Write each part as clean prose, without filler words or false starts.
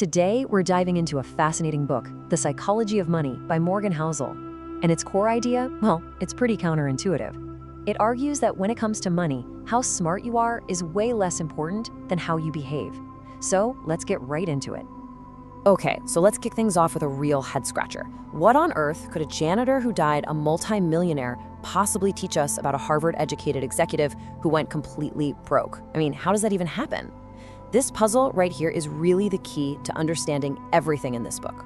Today, we're diving into a fascinating book, The Psychology of Money by Morgan Housel. And its core idea, well, it's pretty counterintuitive. It argues that when it comes to money, how smart you are is way less important than how you behave. So let's get right into it. Okay, so let's kick things off with a real head-scratcher. What on earth could a janitor who died a multi-millionaire possibly teach us about a Harvard-educated executive who went completely broke? I mean, how does that even happen? This puzzle right here is really the key to understanding everything in this book.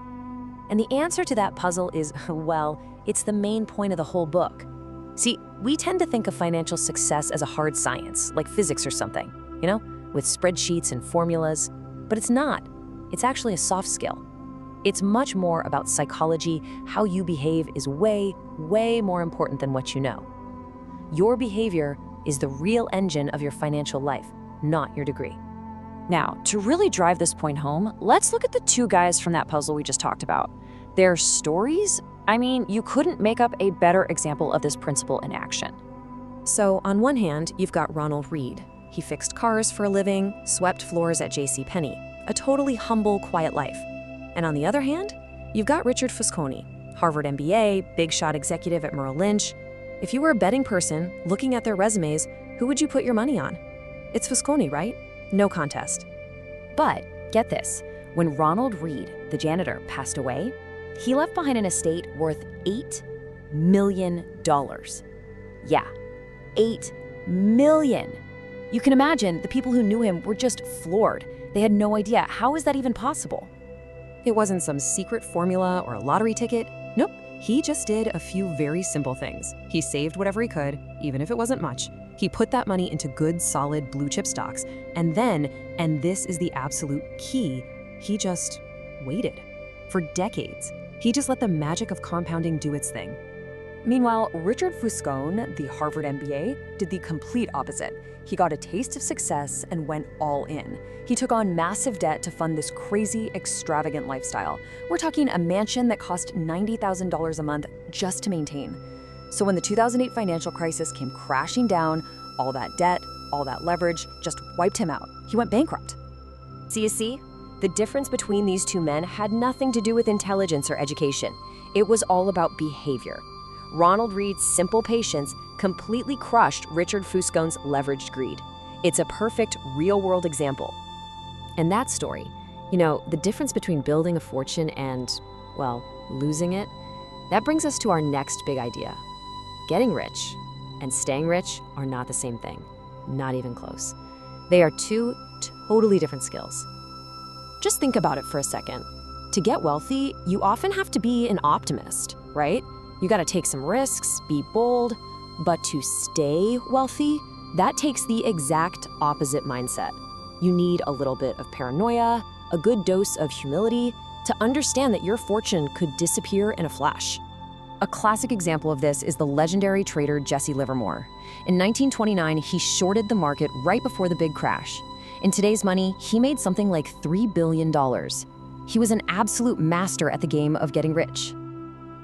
And the answer to that puzzle is, well, it's the main point of the whole book. See, we tend to think of financial success as a hard science, like physics or something, with spreadsheets and formulas. But it's not. It's actually a soft skill. It's much more about psychology. How you behave is way, way more important than what you know. Your behavior is the real engine of your financial life, not your degree. Now, to really drive this point home, let's look at the two guys from that puzzle we just talked about. Their stories, I mean, you couldn't make up a better example of this principle in action. So, on one hand, you've got Ronald Read. He fixed cars for a living, swept floors at JCPenney, a totally humble, quiet life. And on the other hand, you've got Richard Fusconi, Harvard MBA, big shot executive at Merrill Lynch. If you were a betting person looking at their resumes, who would you put your money on? It's Fusconi, right? No contest. But get this, when Ronald Read, the janitor, passed away, he left behind an estate worth $8 million. Yeah, $8 million. You can imagine the people who knew him were just floored. They had no idea. How is that even possible? It wasn't some secret formula or a lottery ticket. Nope, he just did a few very simple things. He saved whatever he could, even if it wasn't much. He put that money into good, solid blue chip stocks. And then, and this is the absolute key, he just waited. For decades, he just let the magic of compounding do its thing. Meanwhile, Richard Fusconi, the Harvard MBA, did the complete opposite. He got a taste of success and went all in. He took on massive debt to fund this crazy, extravagant lifestyle. We're talking a mansion that cost $90,000 a month just to maintain. So when the 2008 financial crisis came crashing down, all that debt, all that leverage just wiped him out. He went bankrupt. So you see, the difference between these two men had nothing to do with intelligence or education. It was all about behavior. Ronald Read's simple patience completely crushed Richard Fusconi's leveraged greed. It's a perfect real-world example. And that story, the difference between building a fortune and, well, losing it, that brings us to our next big idea. Getting rich and staying rich are not the same thing, not even close. They are two totally different skills. Just think about it for a second. To get wealthy, you often have to be an optimist, right? You gotta take some risks, be bold, but to stay wealthy, that takes the exact opposite mindset. You need a little bit of paranoia, a good dose of humility to understand that your fortune could disappear in a flash. A classic example of this is the legendary trader Jesse Livermore. In 1929, he shorted the market right before the big crash. In today's money, he made something like $3 billion. He was an absolute master at the game of getting rich.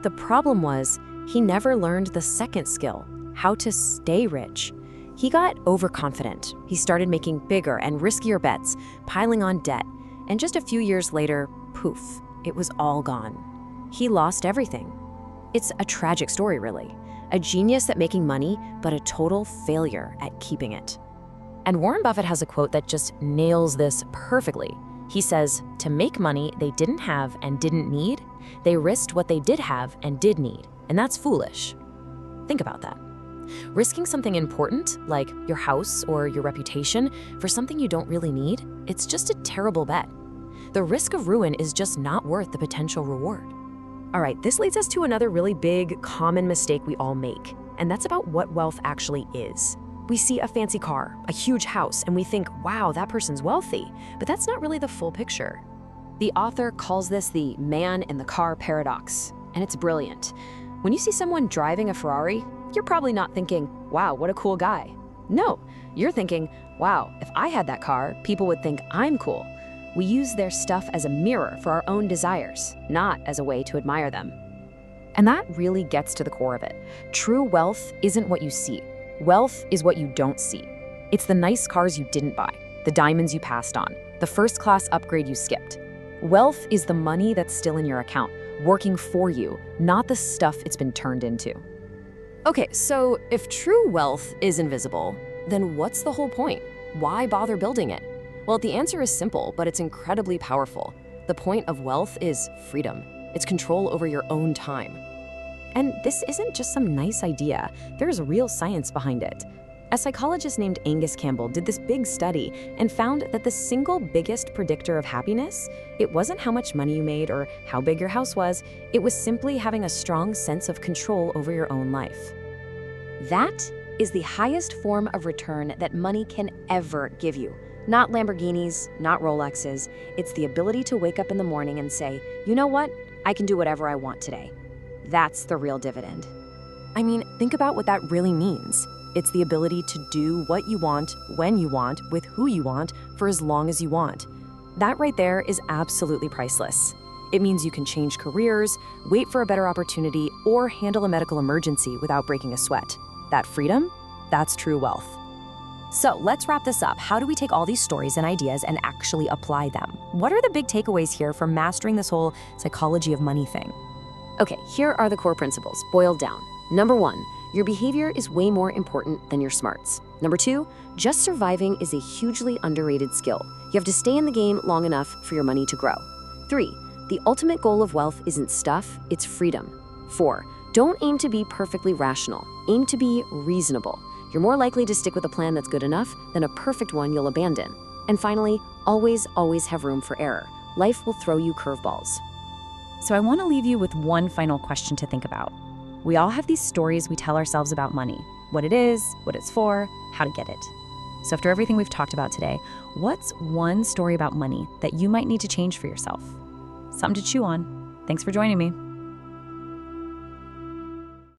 The problem was, he never learned the second skill, how to stay rich. He got overconfident. He started making bigger and riskier bets, piling on debt, and just a few years later, poof, it was all gone. He lost everything. It's a tragic story, really. A genius at making money, but a total failure at keeping it. And Warren Buffett has a quote that just nails this perfectly. He says, "To make money they didn't have and didn't need, they risked what they did have and did need, and that's foolish." Think about that. Risking something important, like your house or your reputation, for something you don't really need, it's just a terrible bet. The risk of ruin is just not worth the potential reward. All right, this leads us to another really big, common mistake we all make, and that's about what wealth actually is. We see a fancy car, a huge house, and we think, wow, that person's wealthy, but that's not really the full picture. The author calls this the man in the car paradox, and it's brilliant. When you see someone driving a Ferrari, you're probably not thinking, wow, what a cool guy. No, you're thinking, wow, if I had that car, people would think I'm cool. We use their stuff as a mirror for our own desires, not as a way to admire them. And that really gets to the core of it. True wealth isn't what you see. Wealth is what you don't see. It's the nice cars you didn't buy, the diamonds you passed on, the first-class upgrade you skipped. Wealth is the money that's still in your account, working for you, not the stuff it's been turned into. Okay, so if true wealth is invisible, then what's the whole point? Why bother building it? Well, the answer is simple, but it's incredibly powerful. The point of wealth is freedom. It's control over your own time. And this isn't just some nice idea. There's real science behind it. A psychologist named Angus Campbell did this big study and found that the single biggest predictor of happiness, it wasn't how much money you made or how big your house was, it was simply having a strong sense of control over your own life. That is the highest form of return that money can ever give you. Not Lamborghinis, not Rolexes. It's the ability to wake up in the morning and say, you know what? I can do whatever I want today. That's the real dividend. I mean, think about what that really means. It's the ability to do what you want, when you want, with who you want, for as long as you want. That right there is absolutely priceless. It means you can change careers, wait for a better opportunity, or handle a medical emergency without breaking a sweat. That freedom, that's true wealth. So let's wrap this up. How do we take all these stories and ideas and actually apply them? What are the big takeaways here from mastering this whole psychology of money thing? Okay, here are the core principles, boiled down. Number 1, your behavior is way more important than your smarts. Number 2, just surviving is a hugely underrated skill. You have to stay in the game long enough for your money to grow. 3, the ultimate goal of wealth isn't stuff, it's freedom. 4, don't aim to be perfectly rational, aim to be reasonable. You're more likely to stick with a plan that's good enough than a perfect one you'll abandon. And finally, always have room for error. Life will throw you curveballs. So I want to leave you with one final question to think about. We all have these stories we tell ourselves about money, what it is, what it's for, how to get it. So after everything we've talked about today, what's one story about money that you might need to change for yourself? Something to chew on. Thanks for joining me.